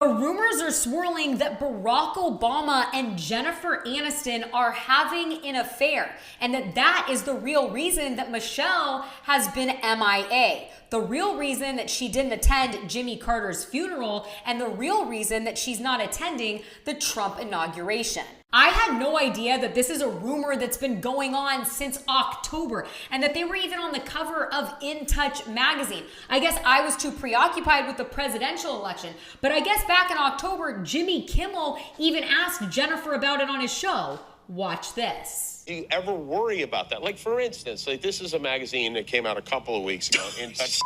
The rumors are swirling that Barack Obama and Jennifer Aniston are having an affair, and that is the real reason that Michelle has been MIA. The real reason that she didn't attend Jimmy Carter's funeral, and the real reason that she's not attending the Trump inauguration. I had no idea that this is a rumor that's been going on since October and that they were even on the cover of In Touch magazine. I guess I was too preoccupied with the presidential election, but I guess back in October, Jimmy Kimmel even asked Jennifer about it on his show. Watch this. Do you ever worry about that? Like, for instance, like this is a magazine that came out a couple of weeks ago. In Touch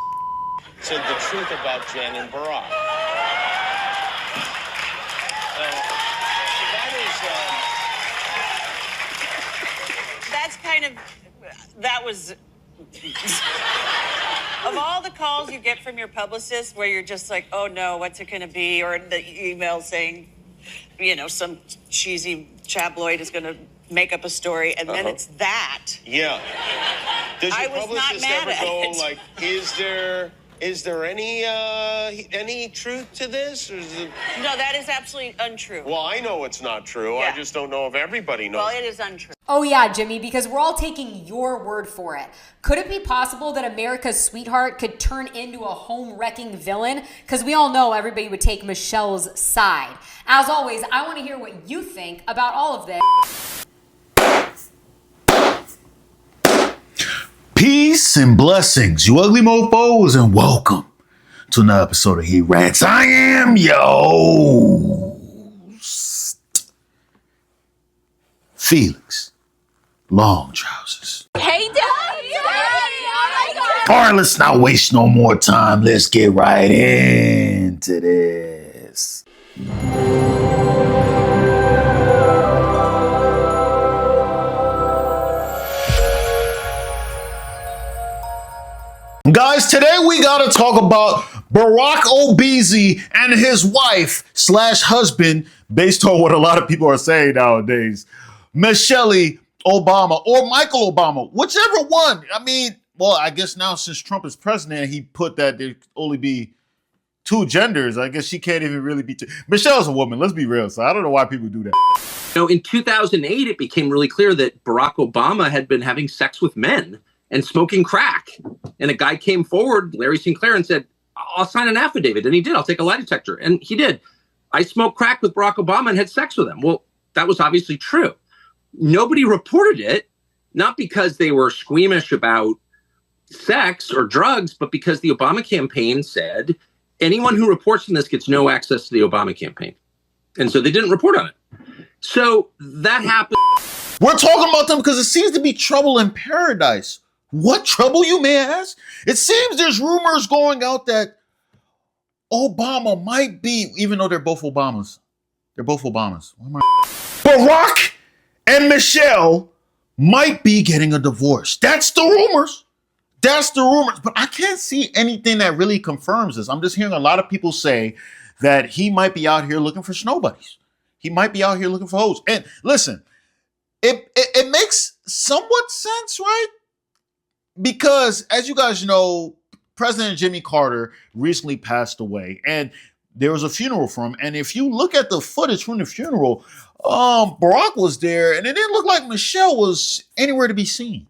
said the truth about Jen and Barack. That was of all the calls you get from your publicist where you're just like, oh no, what's it going to be? Or the email saying, you know, some cheesy tabloid is going to make up a story, and then it's that. Yeah. Does your I was not publicist mad ever at go it. like, is there any truth to this? Or is it... No, that is absolutely untrue. Well, I know it's not true. Yeah. I just don't know if everybody knows. Well, it is untrue. Oh yeah, Jimmy, because we're all taking your word for it. Could it be possible that America's sweetheart could turn into a home-wrecking villain? Because we all know everybody would take Michelle's side. As always, I want to hear what you think about all of this. Peace and blessings, you ugly mofos, and welcome to another episode of He Rants. I am yo Felix Long Trousers. Hey, Daddy! Oh my God! All right, let's not waste no more time. Let's get right into this. Guys, today we gotta talk about Barack Obese and his wife / husband, based on what a lot of people are saying nowadays, Michelle Obama or Michael Obama, whichever one. I mean, well, I guess now since Trump is president, he put that there could only be two genders. I guess she can't even really be two. Michelle's a woman, let's be real. So I don't know why people do that. You know, in 2008, it became really clear that Barack Obama had been having sex with men and smoking crack. And a guy came forward, Larry Sinclair, and said, I'll sign an affidavit. And he did. I'll take a lie detector. And he did. I smoked crack with Barack Obama and had sex with him. Well, that was obviously true. Nobody reported it, not because they were squeamish about sex or drugs, but because the Obama campaign said anyone who reports on this gets no access to the Obama campaign. And so they didn't report on it. So that happened. We're talking about them because it seems to be trouble in paradise. What trouble, you may ask? It seems there's rumors going out that Obama might be, even though they're both Obamas. They're both Obamas. Barack and Michelle might be getting a divorce. That's the rumors. That's the rumors. But I can't see anything that really confirms this. I'm just hearing a lot of people say that he might be out here looking for snowbuddies. He might be out here looking for hoes. And listen, it makes somewhat sense, right? Because as you guys know, President Jimmy Carter recently passed away, and there was a funeral for him. And if you look at the footage from the funeral, Barack was there, and it didn't look like Michelle was anywhere to be seen.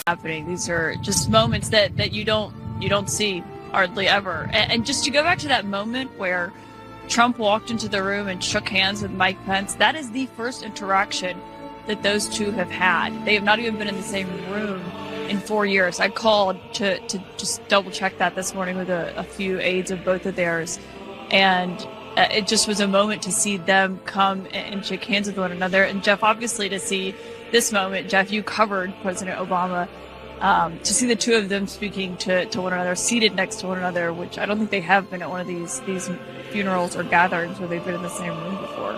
Happening. These are just moments that you don't see hardly ever. And just to go back to that moment where Trump walked into the room and shook hands with Mike Pence, that is the first interaction that those two have had. They have not even been in the same room in 4 years. I called to just double check that this morning with a few aides of both of theirs. And it just was a moment to see them come and shake hands with one another. And Jeff, obviously to see this moment, Jeff, you covered President Obama, to see the two of them speaking to one another, seated next to one another, which I don't think they have been at one of these funerals or gatherings where they've been in the same room before.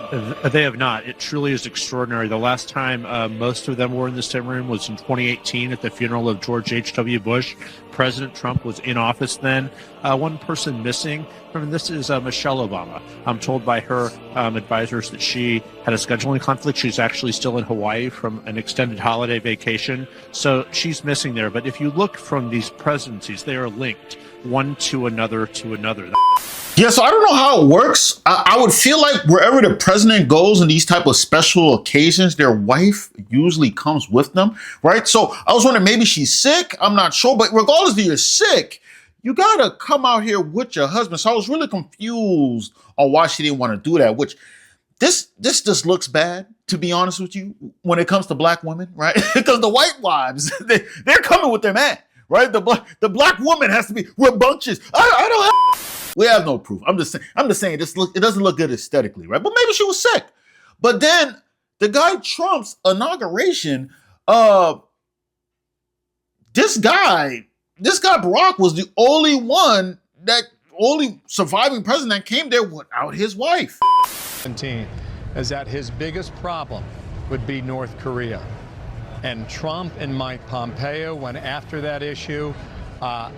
They have not. It truly is extraordinary. The last time most of them were in the same room was in 2018 at the funeral of George H.W. Bush. President Trump was in office then. One person missing from this is Michelle Obama. I'm told by her advisors that she had a scheduling conflict. She's actually still in Hawaii from an extended holiday vacation. So she's missing there. But if you look from these presidencies, they are linked. one to another to another. Yeah, so I don't know how it works. I would feel like wherever the president goes in these type of special occasions, their wife usually comes with them, right? So I was wondering, maybe she's sick. I'm not sure. But regardless if you're sick, you got to come out here with your husband. So I was really confused on why she didn't want to do that, which this just looks bad, to be honest with you, when it comes to black women, right? Because the white wives, they're coming with their man, right? The black woman has to be rambunctious. I don't have... We have no proof. I'm just saying it doesn't look good aesthetically, right? But maybe she was sick. But then the guy Trump's inauguration, this guy Barack was the only surviving president that came there without his wife. Is that his biggest problem would be North Korea. And Trump and Mike Pompeo went after that issue.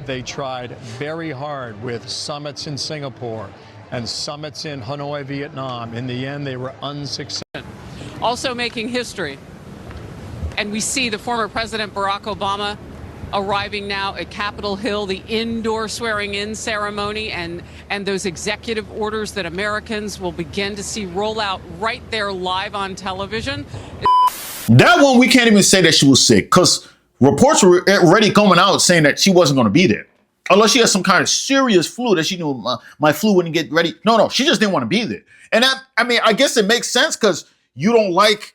They tried very hard with summits in Singapore and summits in Hanoi, Vietnam. In the end, they were unsuccessful. Also making history. And we see the former President Barack Obama arriving now at Capitol Hill, the indoor swearing-in ceremony, and those executive orders that Americans will begin to see roll out right there live on television. That one, we can't even say that she was sick, because reports were already coming out saying that she wasn't going to be there. Unless she has some kind of serious flu that she knew my flu wouldn't get ready. No, she just didn't want to be there. And I guess it makes sense because you don't like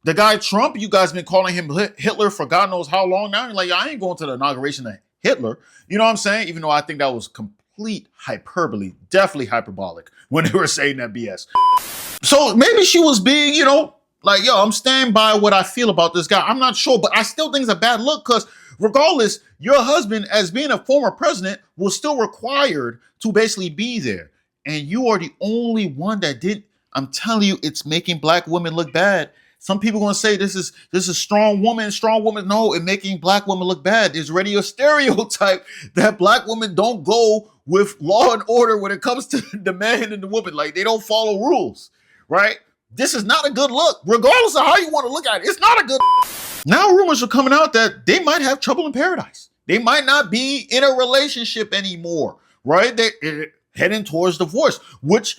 the guy Trump. You guys been calling him Hitler for God knows how long now. You're like, I ain't going to the inauguration of Hitler. You know what I'm saying? Even though I think that was complete hyperbole, definitely hyperbolic when they were saying that BS. So maybe she was being, like, yo, I'm standing by what I feel about this guy. I'm not sure, but I still think it's a bad look because regardless, your husband, as being a former president, was still required to basically be there. And you are the only one that didn't. I'm telling you, it's making black women look bad. Some people are going to say this is strong woman. No, it's making black women look bad. There's already a stereotype that black women don't go with law and order when it comes to the man and the woman. Like, they don't follow rules, right? This is not a good look, regardless of how you want to look at it. It's not a good. Now rumors are coming out that they might have trouble in paradise. They might not be in a relationship anymore, right? They're heading towards divorce, which,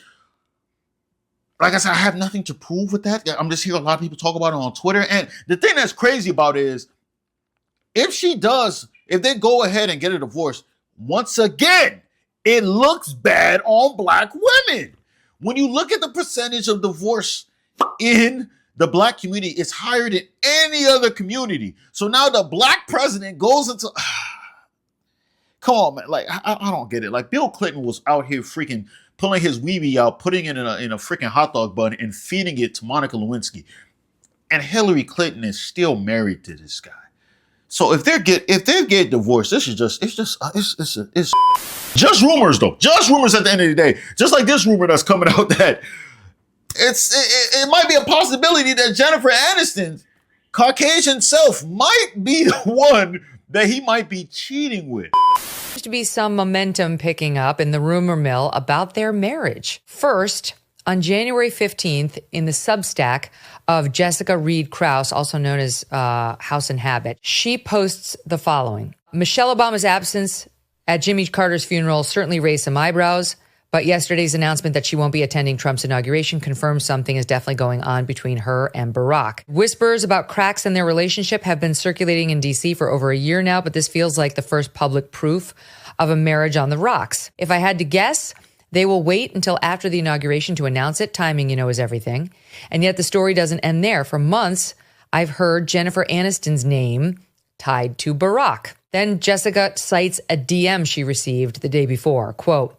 like I said, I have nothing to prove with that. I'm just hearing a lot of people talk about it on Twitter. And the thing that's crazy about it is, if they go ahead and get a divorce, once again, it looks bad on black women. When you look at the percentage of divorce in the black community, it's higher than any other community. So now the black president goes into... Come on, man. Like, I don't get it. Like, Bill Clinton was out here freaking pulling his weebie out, putting it in a freaking hot dog bun and feeding it to Monica Lewinsky. And Hillary Clinton is still married to this guy. So if they get divorced, it's just rumors though. Just rumors at the end of the day. Just like this rumor that's coming out that it might be a possibility that Jennifer Aniston's Caucasian self might be the one that he might be cheating with. There's to be some momentum picking up in the rumor mill about their marriage. First, on January 15th, in the Substack of Jessica Reed Krause, also known as House and Habit, she posts the following. Michelle Obama's absence at Jimmy Carter's funeral certainly raised some eyebrows, but yesterday's announcement that she won't be attending Trump's inauguration confirms something is definitely going on between her and Barack. Whispers about cracks in their relationship have been circulating in D.C. for over a year now, but this feels like the first public proof of a marriage on the rocks. If I had to guess, they will wait until after the inauguration to announce it. Timing, is everything. And yet the story doesn't end there. For months, I've heard Jennifer Aniston's name tied to Barack. Then Jessica cites a DM she received the day before. Quote,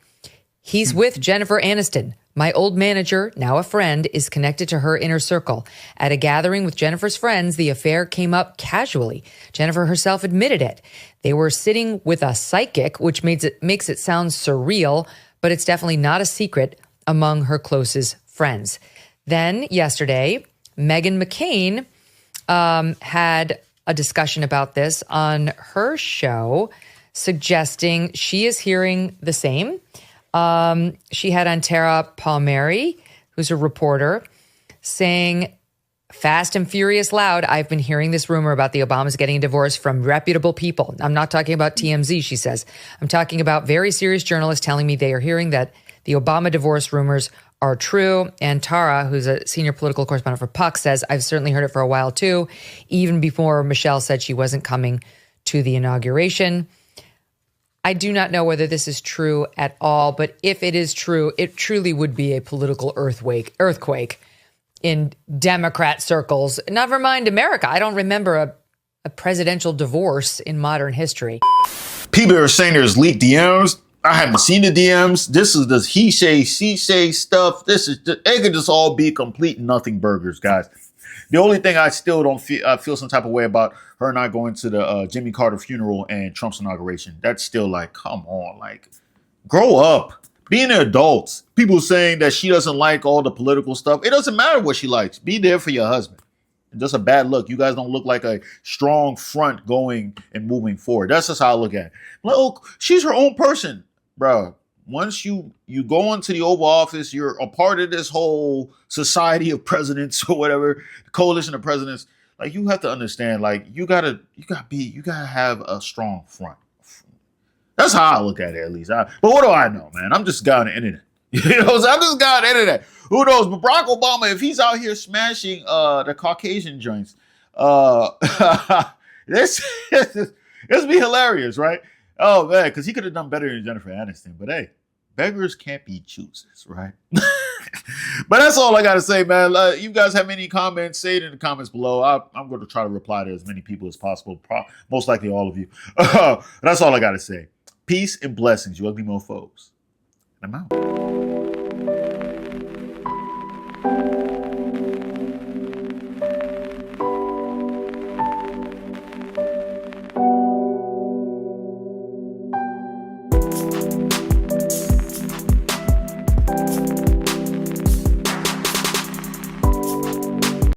"He's with Jennifer Aniston. My old manager, now a friend, is connected to her inner circle. At a gathering with Jennifer's friends, the affair came up casually. Jennifer herself admitted it. They were sitting with a psychic, which makes it sound surreal, but it's definitely not a secret among her closest friends." Then yesterday, Meghan McCain had a discussion about this on her show, suggesting she is hearing the same. She had on Tara Palmieri, who's a reporter, saying Fast and furious loud, I've been hearing this rumor about the Obamas getting a divorce from reputable people. I'm not talking about TMZ, she says. I'm talking about very serious journalists telling me they are hearing that the Obama divorce rumors are true. And Tara, who's a senior political correspondent for Puck, says, I've certainly heard it for a while too, even before Michelle said she wasn't coming to the inauguration. I do not know whether this is true at all, but if it is true, it truly would be a political earthquake in Democrat circles. Never mind America. I don't remember a presidential divorce in modern history. People are saying there's leaked DMs. I haven't seen the DMs. This is the he say, she say stuff. It could just all be complete nothing burgers, guys. The only thing I still don't feel some type of way about her not going to the Jimmy Carter funeral and Trump's inauguration. That's still like, come on, like, grow up. Being an adult. People saying that she doesn't like all the political stuff. It doesn't matter what she likes. Be there for your husband. And just a bad look. You guys don't look like a strong front going and moving forward. That's just how I look at it. Look, she's her own person, bro. Once you go into the Oval Office, you're a part of this whole society of presidents or whatever, coalition of presidents. Like, you have to understand, like, you gotta have a strong front. That's how I look at it, at least. But what do I know, man? I'm just a guy on the internet. I'm just a guy on the internet. Who knows? But Barack Obama, if he's out here smashing the Caucasian joints, this be hilarious, right? Oh, man, because he could have done better than Jennifer Aniston. But hey, beggars can't be choosers, right? But that's all I got to say, man. You guys have any comments, say it in the comments below. I'm going to try to reply to as many people as possible. Most likely all of you. That's all I got to say. Peace and blessings, you ugly mofos. I'm out.